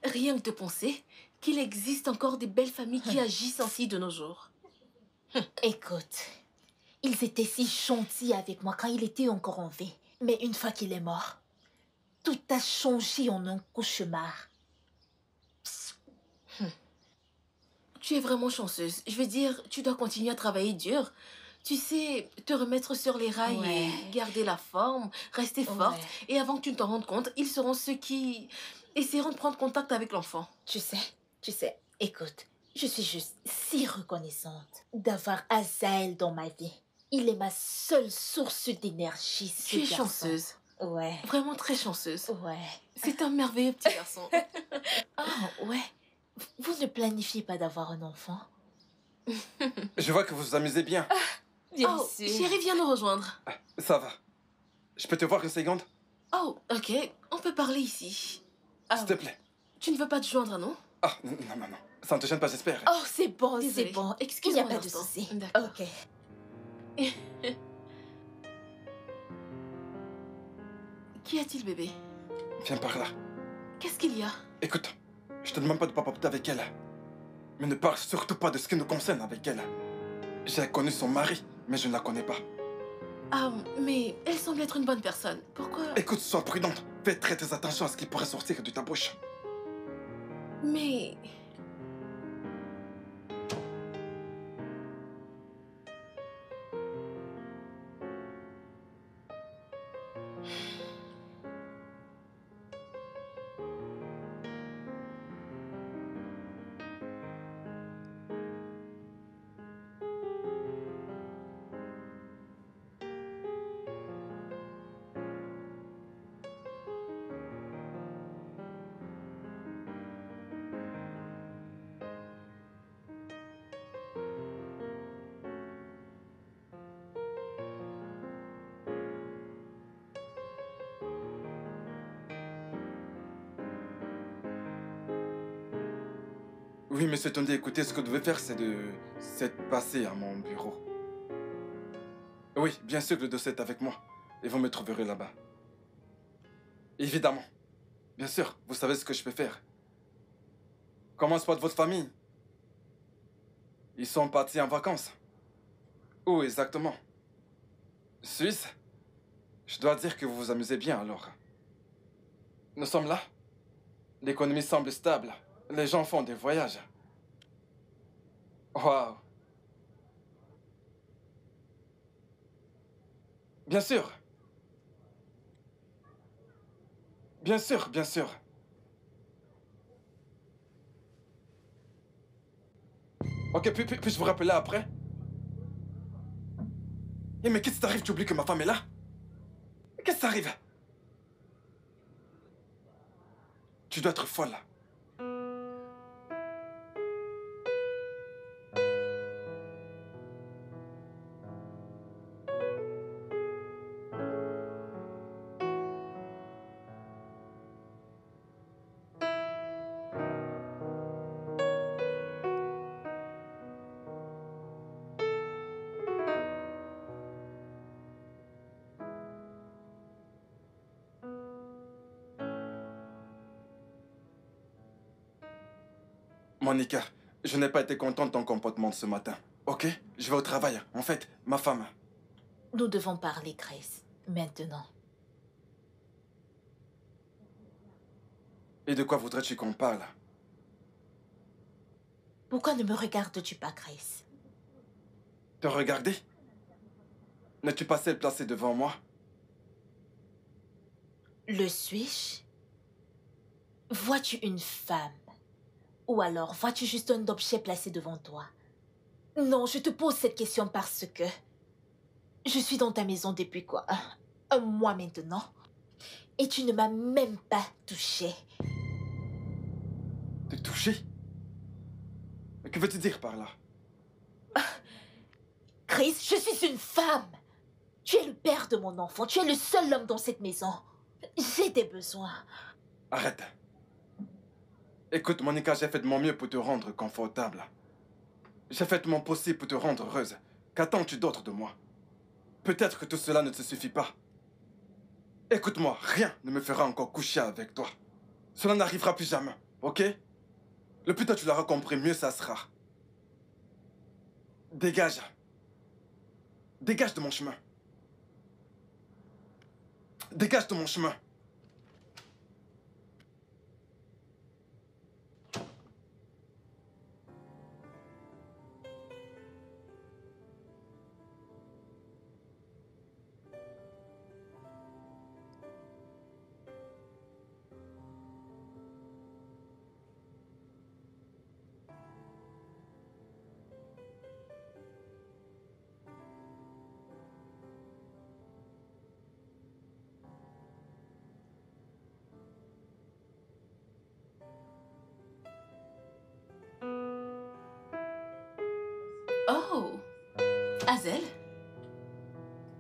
Rien que de penser qu'il existe encore des belles familles qui agissent ainsi de nos jours. Écoute, ils étaient si gentils avec moi quand il était encore en vie. Mais une fois qu'il est mort, tout a changé en un cauchemar. Tu es vraiment chanceuse. Je veux dire, tu dois continuer à travailler dur. Tu sais, te remettre sur les rails Ouais. et garder la forme, rester forte. Ouais. Et avant que tu ne t'en rendes compte, ils seront ceux qui essaieront de prendre contact avec l'enfant. Tu sais, écoute, je suis juste si reconnaissante d'avoir Azaël dans ma vie. Il est ma seule source d'énergie, ce Tu es garçon. chanceuse. Ouais, Vraiment très chanceuse. ouais. C'est un merveilleux petit garçon. Oh, ouais. Vous ne planifiez pas d'avoir un enfant? Je vois que vous vous amusez bien. Bien Oh, sûr. chérie, viens nous rejoindre. Ça va. Je peux te voir une seconde? Oh, ok, on peut parler ici. S'il te plaît. Tu ne veux pas te joindre, non? Ah, non, non, non. Ça ne te gêne pas, j'espère. Oh, c'est bon, Désolée. c'est bon. Il n'y Excuse-moi a pas un de instant. souci. D'accord. Ok. Qu'y a-t-il, bébé? Viens par là. Qu'est-ce qu'il y a? Écoute, je te demande pas de papoter avec elle. Mais ne parle surtout pas de ce qui nous concerne avec elle. J'ai connu son mari, mais je ne la connais pas. Ah, mais elle semble être une bonne personne. Pourquoi? Écoute, sois prudente. Fais très attention à ce qui pourrait sortir de ta bouche. Mais... Oui, monsieur Tondi, écoutez, ce que vous devez faire, c'est de passer à mon bureau. Oui, bien sûr que le dossier est avec moi. Et vous me trouverez là-bas. Évidemment. Bien sûr, vous savez ce que je peux faire. Comment se porte votre famille? Ils sont partis en vacances. Où exactement? Suisse? Je dois dire que vous vous amusez bien alors. Nous sommes là. L'économie semble stable. Les gens font des voyages. Waouh. Bien sûr. Bien sûr, bien sûr. Ok, puis-je vous rappeler après? Eh, mais qu'est-ce qui t'arrive? Tu oublies que ma femme est là? Qu'est-ce qui t'arrive? Tu dois être folle. Monica, je n'ai pas été content de ton comportement de ce matin. Ok? Je vais au travail. En fait, ma femme. Nous devons parler, Grace. Maintenant. Et de quoi voudrais-tu qu'on parle? Pourquoi ne me regardes-tu pas, Grace? Te regarder? N'es-tu pas celle placée devant moi? Le suis-je? Vois-tu une femme? Ou alors, vois-tu juste un objet placé devant toi? Non, je te pose cette question parce que... Je suis dans ta maison depuis quoi? Un mois maintenant. Et tu ne m'as même pas touché. Te toucher? Mais que veux-tu dire par là? Chris, je suis une femme. Tu es le père de mon enfant. Tu es le seul homme dans cette maison. J'ai des besoins. Arrête. Écoute, Monica, j'ai fait de mon mieux pour te rendre confortable. J'ai fait mon possible pour te rendre heureuse. Qu'attends-tu d'autre de moi? Peut-être que tout cela ne te suffit pas. Écoute-moi, rien ne me fera encore coucher avec toi. Cela n'arrivera plus jamais, ok? Le plus tôt tu l'auras compris, mieux ça sera. Dégage. Dégage de mon chemin. Dégage de mon chemin. Oh, Hazel,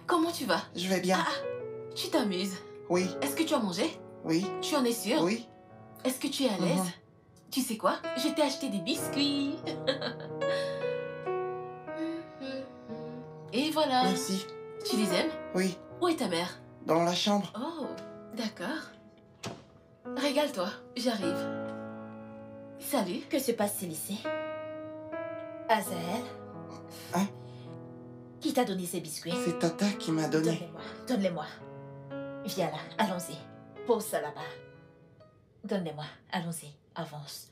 comment tu vas? Je vais bien. Tu t'amuses. Oui, Est-ce que tu as mangé? oui, Tu en es sûre? oui. Est-ce que tu es à l'aise? Mhm. Tu sais quoi? Je t'ai acheté des biscuits. Et voilà. Merci. Tu les aimes? Oui, Où est ta mère? dans la chambre. Oh, d'accord. Régale-toi, j'arrive. Salut. Que se passe-t-il ici? Azael? Hein? Qui t'a donné ces biscuits? C'est Tata qui m'a donné. Donne-les-moi. Donne-les-moi. Viens là, allons-y. Pose ça là-bas. Donne-les-moi. Allons-y. Avance.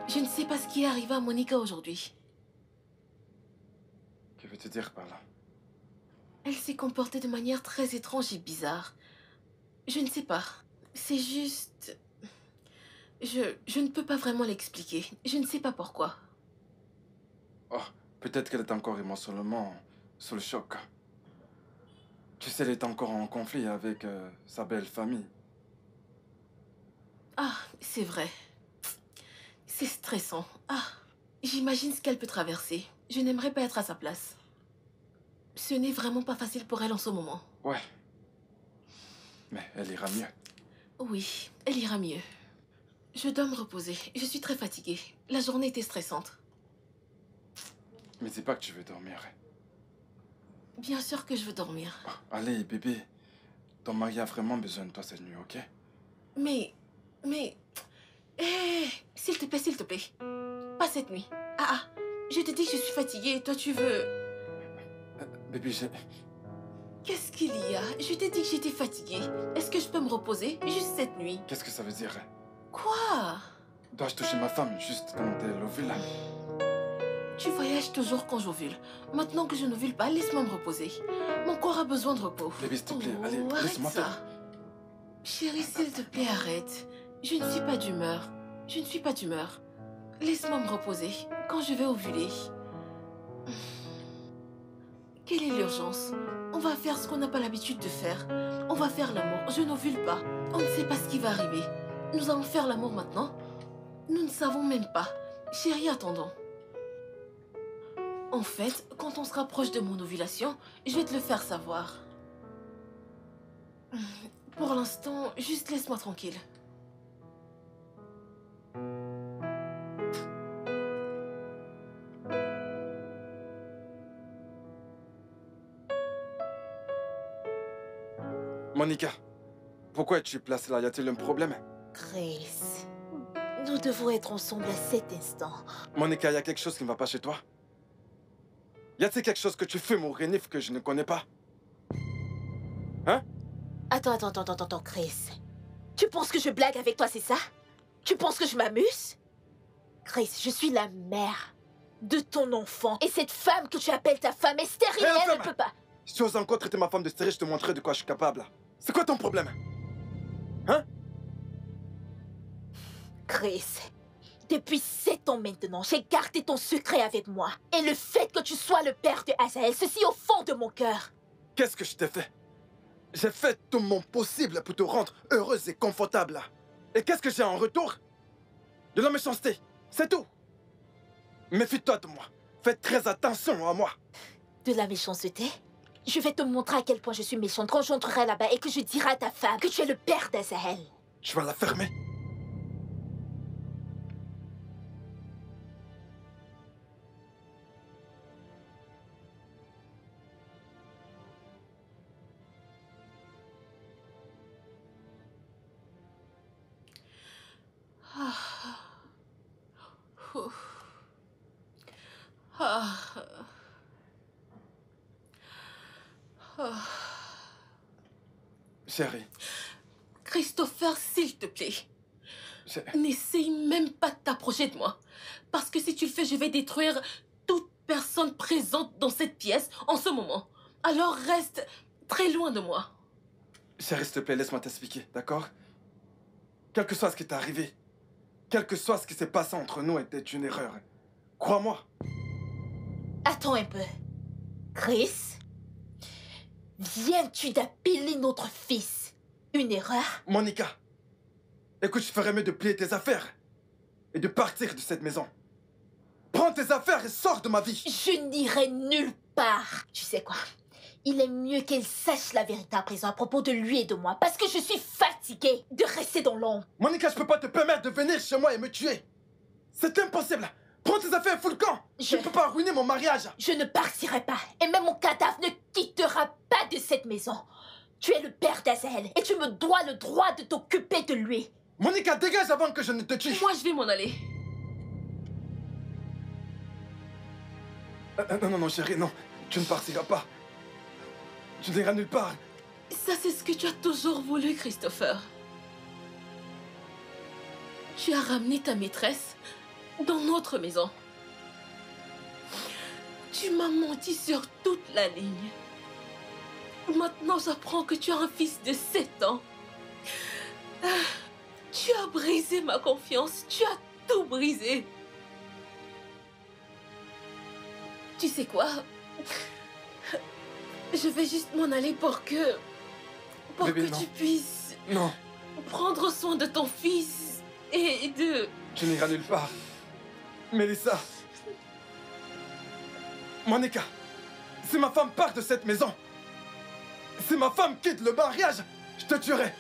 Je ne sais pas ce qui est arrivé à Monica aujourd'hui. Que veux-tu dire par là? Elle s'est comportée de manière très étrange et bizarre. Je ne sais pas. C'est juste... Je ne peux pas vraiment l'expliquer. Je ne sais pas pourquoi. Oh, peut-être qu'elle est encore émotionnellement sous le choc. Tu sais, elle est encore en conflit avec sa belle famille. C'est vrai. C'est stressant. Ah, j'imagine ce qu'elle peut traverser. Je n'aimerais pas être à sa place. Ce n'est vraiment pas facile pour elle en ce moment. Ouais. Mais elle ira mieux. Oui, elle ira mieux. Je dois me reposer. Je suis très fatiguée. La journée était stressante. Mais dis pas que tu veux dormir. Bien sûr que je veux dormir. Allez, bébé. Ton mari a vraiment besoin de toi cette nuit, ok? Mais... s'il te plaît, s'il te plaît. Pas cette nuit. Je te dis que je suis fatiguée et toi tu veux... Bébé, j'ai... Qu'est-ce qu'il y a? Je t'ai dit que j'étais fatiguée. Est-ce que je peux me reposer juste cette nuit? Qu'est-ce que ça veut dire? Quoi? Dois-je toucher ma femme juste quand elle ovule? Tu voyages toujours quand j'ovule. Maintenant que je n'ovule pas, laisse-moi me reposer. Mon corps a besoin de repos. Bébé, s'il te plaît, allez, arrête laisse-moi ça. faire. Chérie, s'il te plaît, arrête. Je ne suis pas d'humeur. Je ne suis pas d'humeur. Laisse-moi me reposer quand je vais ovuler. Quelle est l'urgence? On va faire ce qu'on n'a pas l'habitude de faire. On va faire l'amour. Je n'ovule pas. On ne sait pas ce qui va arriver. Nous allons faire l'amour maintenant. Nous ne savons même pas. Chérie, attendons. En fait, quand on se rapproche de mon ovulation, je vais te le faire savoir. Pour l'instant, juste laisse-moi tranquille. Monica, pourquoi es-tu placée là? Y a-t-il un problème? Chris, nous devons être ensemble à cet instant. Monica, y a quelque chose qui ne va pas chez toi? Y a-t-il quelque chose que tu fumes ou renifles que je ne connais pas? Hein? Attends, Chris. Tu penses que je blague avec toi, c'est ça? Tu penses que je m'amuse? Chris, je suis la mère de ton enfant. Et cette femme que tu appelles ta femme est stérile, Hé, elle ne femme! peut pas... Si tu oses encore traiter ma femme de stérile, je te montrerai de quoi je suis capable. C'est quoi ton problème? Hein? Chris, depuis 7 ans maintenant, j'ai gardé ton secret avec moi. Et le fait que tu sois le père de Azael, ceci au fond de mon cœur. Qu'est-ce que je t'ai fait? J'ai fait tout mon possible pour te rendre heureuse et confortable. Et qu'est-ce que j'ai en retour? De la méchanceté, c'est tout. Méfie-toi de moi. Fais très attention à moi. De la méchanceté? Je vais te montrer à quel point je suis méchante quand j'entrerai là-bas et que je dirai à ta femme que tu es le père d'Azael. Tu vas la fermer. Chérie, Christopher, s'il te plaît. N'essaye même pas de t'approcher de moi. Parce que si tu le fais, je vais détruire toute personne présente dans cette pièce en ce moment. Alors reste très loin de moi. chérie, s'il te plaît, laisse-moi t'expliquer, d'accord? Quel que soit ce qui t'est arrivé, quel que soit ce qui s'est passé entre nous était une erreur. Crois-moi. Attends un peu. Chris, viens-tu d'appeler notre fils une erreur? Monica, écoute, je ferais mieux de plier tes affaires et de partir de cette maison. Prends tes affaires et sors de ma vie. Je n'irai nulle part. Tu sais quoi? Il est mieux qu'elle sache la vérité à présent à propos de lui et de moi, parce que je suis fatiguée de rester dans l'ombre. Monica, je peux pas te permettre de venir chez moi et me tuer. C'est impossible. Prends tes affaires et fous le camp. Je ne peux pas ruiner mon mariage. Je ne partirai pas, et même mon cadavre ne quittera pas de cette maison. Tu es le père d'Azael, et tu me dois le droit de t'occuper de lui. Monica, dégage avant que je ne te tue. Moi, je vais m'en aller. Non, chérie, non. Tu ne partiras pas. Tu n'iras nulle part. Ça, c'est ce que tu as toujours voulu, Christopher. Tu as ramené ta maîtresse dans notre maison. Tu m'as menti sur toute la ligne. Maintenant, j'apprends que tu as un fils de 7 ans. Tu as brisé ma confiance. Tu as tout brisé. Tu sais quoi? Je vais juste m'en aller pour que... Bébé, non. tu puisses Non. prendre soin de ton fils. et de... Tu n'iras nulle part. Mélissa. Monica. Si ma femme part de cette maison, si ma femme quitte le mariage, je te tuerai.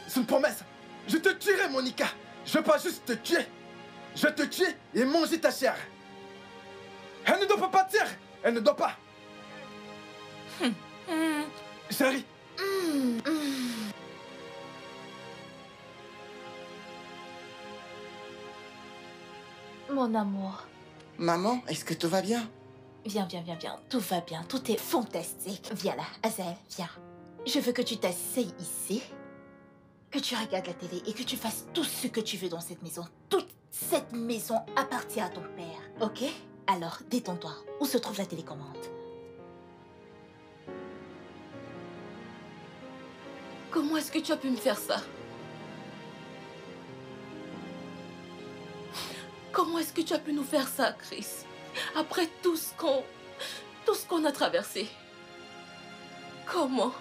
C'est une promesse. Je te tuerai, Monica. Je veux pas juste te tuer. Je vais te tuer et manger ta chair. Elle ne doit pas partir. Elle ne doit pas. Chérie. Mon amour. Maman, est-ce que tout va bien? Viens, viens, viens, viens. Tout va bien. Tout est fantastique. Viens là, Azael, viens. Je veux que tu t'asseyes ici, que tu regardes la télé et que tu fasses tout ce que tu veux dans cette maison. Toute cette maison appartient à ton père, ok? Alors, détends-toi. Où se trouve la télécommande? Comment est-ce que tu as pu me faire ça? Comment est-ce que tu as pu nous faire ça, Chris? Après tout ce qu'on a traversé. Comment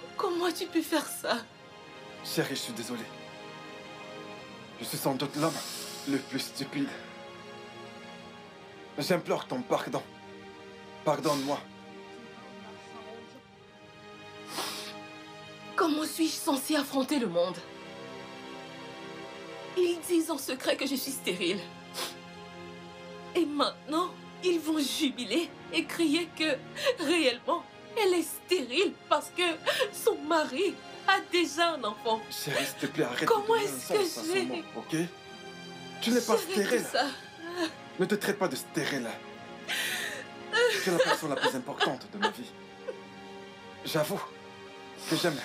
as-tu pu faire ça? Chérie, je suis désolé. Je suis sans doute l'homme le plus stupide. J'implore ton pardon. Pardonne-moi. Comment suis-je censée affronter le monde? Ils disent en secret que je suis stérile. Et maintenant, ils vont jubiler et crier que, réellement, elle est stérile parce que son mari a déjà un enfant. Chérie, s'il te plaît, arrête Comment de donner est-ce un que sens à je ce vais... mot, ok? Tu n'es pas J'arrête stérile. ça. Ne te traite pas de stérile. Tu es la personne la plus importante de ma vie. J'avoue que j'aimerais